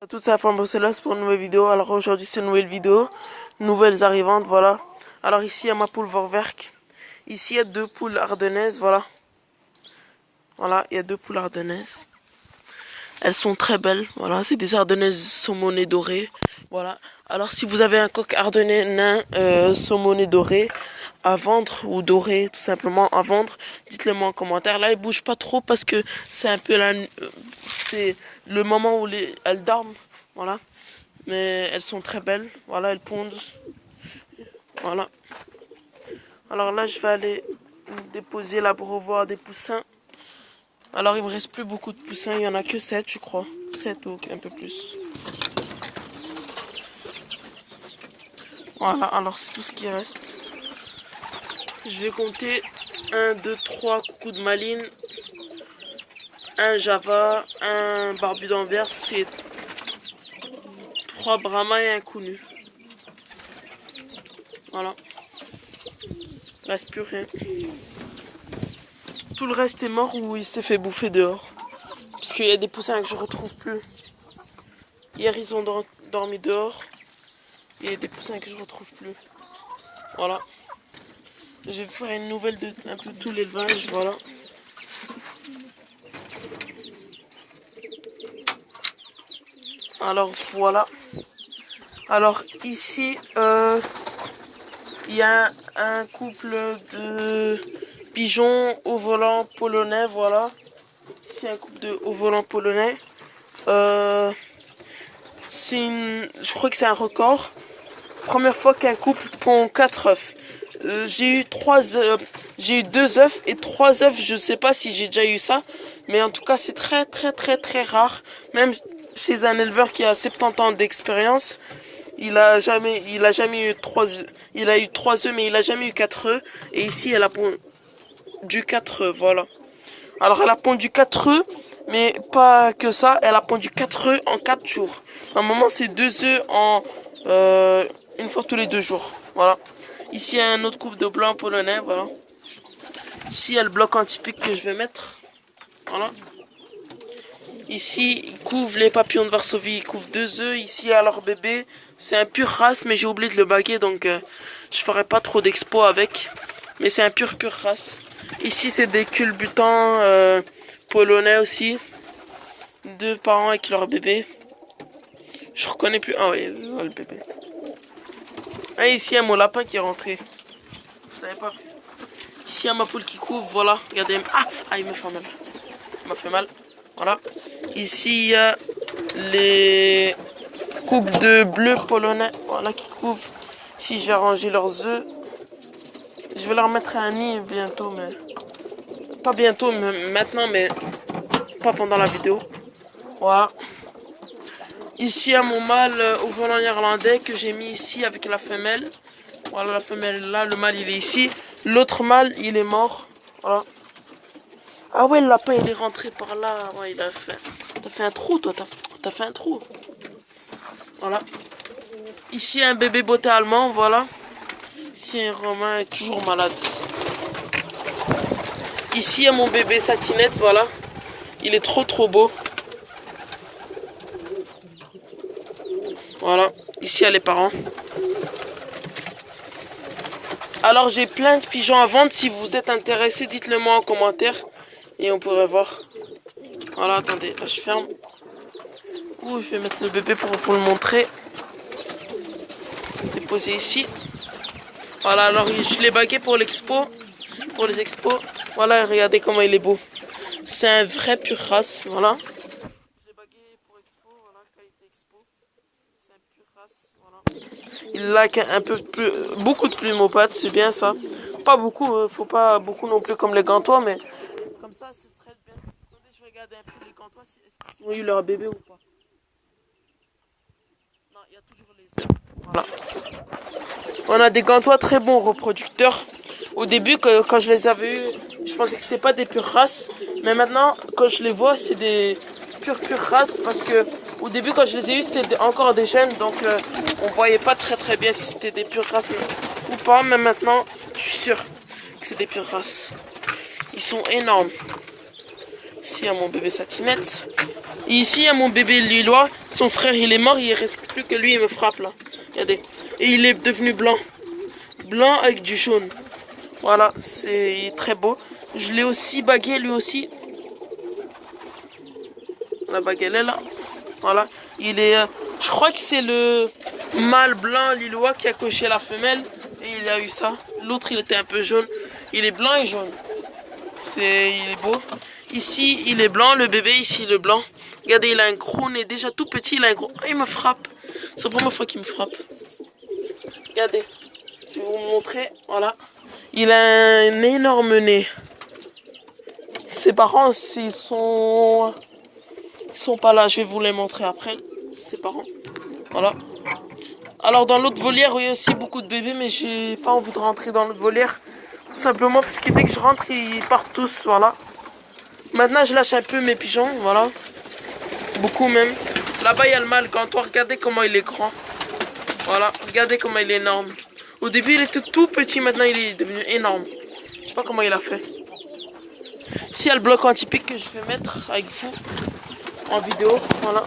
À toutes, c'est Céleste pour une nouvelle vidéo. Alors aujourd'hui c'est une nouvelle vidéo, nouvelles arrivantes, voilà. Alors ici il y a ma poule Vorwerk. Ici il y a deux poules ardennaises, voilà. Voilà, il y a deux poules ardennaises. Elles sont très belles, voilà, c'est des ardennaises saumonées dorées, voilà. Alors si vous avez un coq ardennais nain saumoné doré à vendre, ou doré tout simplement à vendre, dites-le moi en commentaire. Là il bouge pas trop parce que c'est un peu c'est le moment où elles dorment, voilà. Mais elles sont très belles, voilà, elles pondent, voilà. Alors là je vais aller déposer là pour revoir des poussins. Alors il me reste plus beaucoup de poussins, il y en a que 7 je crois, 7 ou un peu plus. Voilà, alors c'est tout ce qui reste. Je vais compter 1, 2, 3 coucou de Malines, un Java, un barbu d'Anvers et 3 Brahma et un Kunu. Voilà. Il reste plus rien. Tout le reste est mort ou il s'est fait bouffer dehors. Parce qu'il y a des poussins que je retrouve plus. Hier ils ont dormi dehors. Et il y a des poussins que je retrouve plus. Voilà. Je vais faire une nouvelle de un peu tout l'élevage, voilà. Alors voilà. Alors ici, il y a un couple de pigeons au volant polonais, voilà. Ici un couple de au volant polonais. Je crois que c'est un record. Première fois qu'un couple pond 4 œufs. J'ai eu 2 œufs et 3 œufs, je sais pas si j'ai déjà eu ça, mais en tout cas c'est très rare. Même chez un éleveur qui a 70 ans d'expérience, il a jamais eu 3 œufs. Il a eu 3 œufs mais il a jamais eu 4 œufs. Et ici elle a pondu 4 œufs, voilà. Alors elle a pondu 4 œufs, mais pas que ça, elle a pondu 4 œufs en 4 jours. Normalement c'est 2 œufs en une fois tous les 2 jours, voilà. Ici il y a un autre couple de blanc polonais, voilà. Ici il y a le bloc antipique que je vais mettre, voilà. Ici ils couvrent les papillons de Varsovie, ils couvrent 2 œufs. Ici il y a leur bébé, c'est un pur race mais j'ai oublié de le baguer donc je ferai pas trop d'expo avec. Mais c'est un pur race. Ici c'est des culbutants polonais aussi. 2 parents avec leur bébé. Je reconnais plus. Ah oui, le bébé. Ah, ici il y a mon lapin qui est rentré. Je savais pas. Ici il y a ma poule qui couvre, voilà. Regardez. Ah, il me fait mal. Il m'a fait mal. Voilà. Ici il y a les couples de bleus polonais, voilà, qui couvrent. Ici je vais ranger leurs œufs. Je vais leur mettre un nid bientôt, mais pas bientôt, mais maintenant, mais pas pendant la vidéo. Voilà. Ici, il y a mon mâle au volant néerlandais que j'ai mis ici avec la femelle. Voilà, la femelle là, le mâle il est ici. L'autre mâle, il est mort. Voilà. Ah ouais, le lapin il est rentré par là. Ouais, il a fait. T'as fait un trou, toi. T'as fait un trou. Voilà. Ici, un bébé botté allemand, voilà. Ici, un romain est toujours malade. Ici, il y a mon bébé satinette, voilà. Il est trop beau. Voilà. Ici, il y a les parents. Alors, j'ai plein de pigeons à vendre. Si vous êtes intéressé, dites-le moi en commentaire. Et on pourrait voir. Voilà, attendez. Là, je ferme. Ouh, je vais mettre le bébé pour vous le montrer. Déposer ici. Voilà, alors je l'ai bagué pour l'expo. Pour les expos. Voilà, regardez comment il est beau. C'est un vrai pur race, voilà. Je l'ai bagué pour expo, voilà, qualité expo. C'est un pur race, voilà. Il a un peu plus, beaucoup de plumes aux pattes, c'est bien ça. Pas beaucoup, faut pas beaucoup non plus comme les gantois, mais comme ça, c'est très bien. Attendez, je vais regarder un peu les gantois, est-ce qu'ils ont eu leur bébé ou pas. Non, il y a toujours les œufs. Voilà. On a des gantois très bons reproducteurs. Au début, quand je les avais eus, je pensais que c'était pas des pures races. Mais maintenant, quand je les vois, c'est des pures races. Parce que au début, quand je les ai eus, c'était encore des jeunes. Donc, on voyait pas très bien si c'était des pures races ou pas. Mais maintenant, je suis sûr que c'est des pures races. Ils sont énormes. Ici, il y a mon bébé satinette. Et ici, il y a mon bébé lillois. Son frère, il est mort. Il reste plus que lui. Il me frappe là. Regardez. Et il est devenu blanc. Blanc avec du jaune. Voilà, c'est très beau. Je l'ai aussi bagué, lui aussi. La bague, elle est là. Voilà. Il est... je crois que c'est le mâle blanc lillois qui a coché la femelle. Et il a eu ça. L'autre, il était un peu jaune. Il est blanc et jaune. Il est beau. Ici, il est blanc. Le bébé, ici, il est blanc. Regardez, il a un gros nez. Déjà tout petit, il a un gros... Oh, il me frappe. C'est la première fois qu'il me frappe. Regardez. Je vais vous montrer. Voilà. Il a un énorme nez. Ses parents, ils sont pas là. Je vais vous les montrer après. Ses parents. Voilà. Alors dans l'autre volière, il y a aussi beaucoup de bébés, mais j'ai pas envie de rentrer dans l'autre volière. Tout simplement parce que dès que je rentre, ils partent tous. Voilà. Maintenant, je lâche un peu mes pigeons. Voilà. Beaucoup même. Là-bas, il y a le mâle gantois. Regardez comment il est grand. Voilà. Regardez comment il est énorme. Au début, il était tout petit. Maintenant, il est devenu énorme. Je sais pas comment il a fait. Ici, il y a le bloc anti-pique que je vais mettre avec vous en vidéo. Voilà.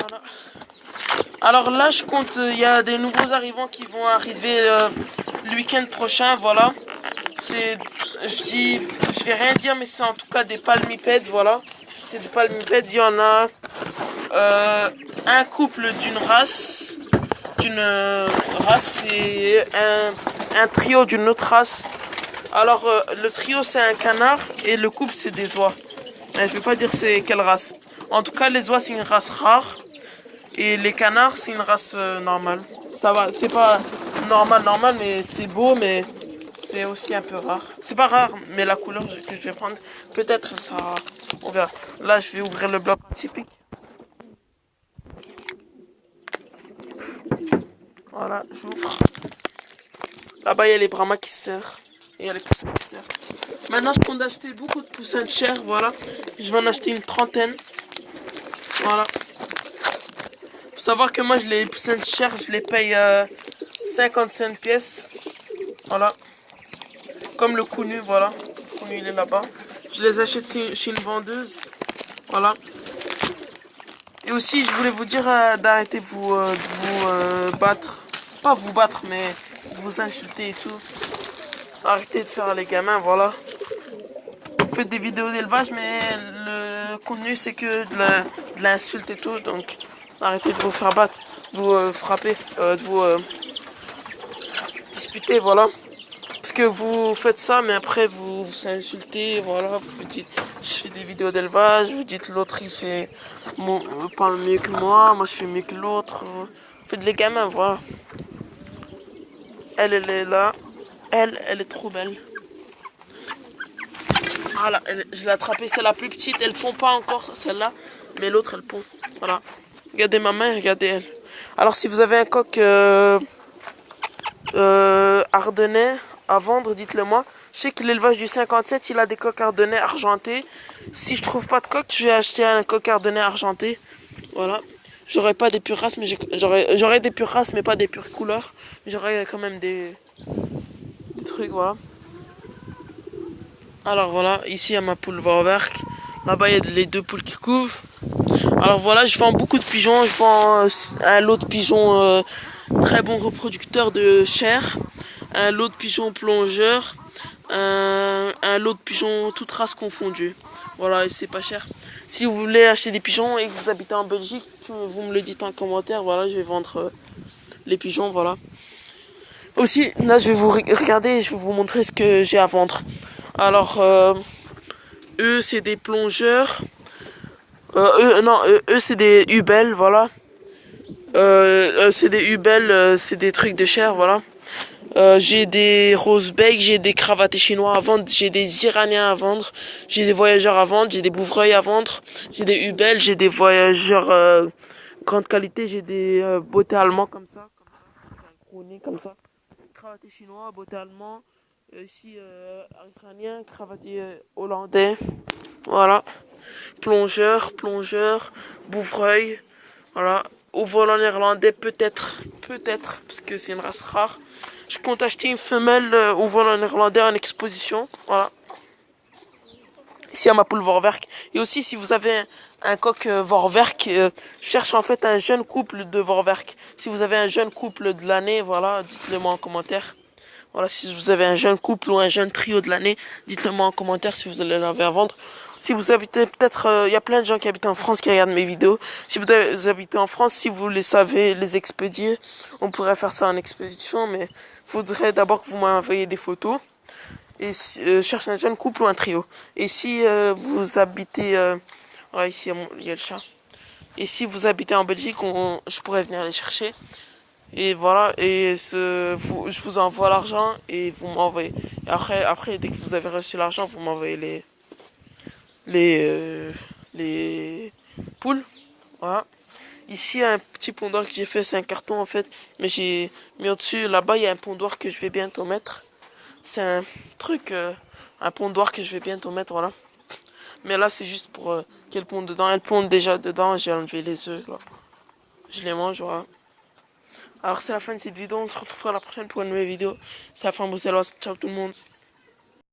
Voilà. Alors là, je compte, il y a des nouveaux arrivants qui vont arriver le week-end prochain. Voilà. Je vais rien dire, mais c'est en tout cas des palmipèdes. Voilà. C'est des palmipèdes. Il y en a un couple d'une race. Et un trio d'une autre race. Alors le trio c'est un canard et le couple c'est des oies. Je vais pas dire c'est quelle race. En tout cas les oies c'est une race rare et les canards c'est une race normale. Ça va, c'est pas normal mais c'est beau, mais c'est aussi un peu rare. C'est pas rare mais la couleur que je vais prendre peut-être ça, on verra. Là je vais ouvrir le bloc typique. Voilà, j'ouvre. Là-bas, il y a les brahmas qui se serrent. Et il y a les poussins qui se serrent. Maintenant, je compte d'acheter beaucoup de poussins de chair. Voilà. Je vais en acheter une trentaine. Voilà. Faut savoir que moi, les poussins de chair, je les paye 55 pièces. Voilà. Comme le Kounu, voilà. Le Kounu, il est là-bas. Je les achète chez une vendeuse. Voilà. Et aussi, je voulais vous dire d'arrêter de vous battre. Pas vous battre, mais vous insulter et tout. Arrêtez de faire les gamins, voilà. Vous faites des vidéos d'élevage, mais le contenu, c'est que de l'insulte et tout. Donc, arrêtez de vous faire battre, de vous frapper, de vous disputer, voilà. Parce que vous faites ça, mais après, vous insultez, voilà. Vous dites, je fais des vidéos d'élevage. Vous dites, l'autre, il fait... parle mieux que moi je fais mieux que l'autre. Vous faites les gamins, voilà. Elle est là. Elle est trop belle. Voilà, je l'ai attrapée. C'est la plus petite. Elle pond pas encore, celle-là. Mais l'autre, elle pond. Voilà. Regardez ma main, regardez elle. Alors, si vous avez un coq ardennais à vendre, dites-le moi. Je sais que l'élevage du 57, il a des coqs ardennais argentés. Si je trouve pas de coq, je vais acheter un coq ardennais argenté. Voilà. J'aurai pas des pures races, mais j'aurai des pures races, mais pas des pures couleurs. J'aurai quand même des trucs, voilà. Alors voilà, ici il y a ma poule Vorwerk. Là-bas il y a les deux poules qui couvrent. Alors voilà, je vends beaucoup de pigeons. Je vends un lot de pigeons très bon reproducteur de chair. Un lot de pigeons plongeurs. Un lot de pigeons toutes races confondues. Voilà, et c'est pas cher. Si vous voulez acheter des pigeons et que vous habitez en Belgique, vous me le dites en commentaire. Voilà, je vais vendre les pigeons, voilà. Aussi, là je vais vous regarder et je vais vous montrer ce que j'ai à vendre. Alors, eux c'est des plongeurs. Eux c'est des hubels, voilà. C'est des hubels, c'est des trucs de chair, voilà. J'ai des rosebeck, j'ai des cravatés chinois à vendre, j'ai des iraniens à vendre, j'ai des voyageurs à vendre, j'ai des bouvreuils à vendre, j'ai des hubels, j'ai des voyageurs grande qualité, j'ai des beautés allemands comme ça, un gros nez comme ça. Cravaté chinois, beauté allemand, ici iranien, cravaté hollandais, voilà. Plongeur, bouvreuil, voilà. Au vol en néerlandais peut-être, parce que c'est une race rare. Je compte acheter une femelle au vol en néerlandais en exposition. Voilà. Ici à ma poule Vorwerk. Et aussi si vous avez un coq Vorwerk, cherche en fait un jeune couple de Vorwerk. Si vous avez un jeune couple de l'année, voilà, dites-le moi en commentaire. Voilà, si vous avez un jeune couple ou un jeune trio de l'année, dites-le moi en commentaire si vous allez l'avez à vendre. Si vous habitez peut-être, il y a plein de gens qui habitent en France qui regardent mes vidéos. Si vous habitez en France, si vous les savez les expédier, on pourrait faire ça en expédition, mais faudrait d'abord que vous m'envoyiez des photos. Et cherche un jeune couple ou un trio. Et si vous habitez, voilà, ici il y a le chat. Et si vous habitez en Belgique, je pourrais venir les chercher. Et voilà, et je vous envoie l'argent et vous m'envoyez. Après, dès que vous avez reçu l'argent, vous m'envoyez les poules. Voilà. Ici, un petit pondoir que j'ai fait, c'est un carton en fait. Mais j'ai mis au-dessus, là-bas, il y a un pondoir que je vais bientôt mettre. C'est un truc, un pondoir que je vais bientôt mettre, voilà. Mais là, c'est juste pour qu'elle ponde dedans. Elle ponde déjà dedans, j'ai enlevé les œufs, là. Je les mange, voilà. Alors c'est la fin de cette vidéo, on se retrouvera la prochaine pour une nouvelle vidéo. C'est la fin, Bruxelles. Ciao tout le monde.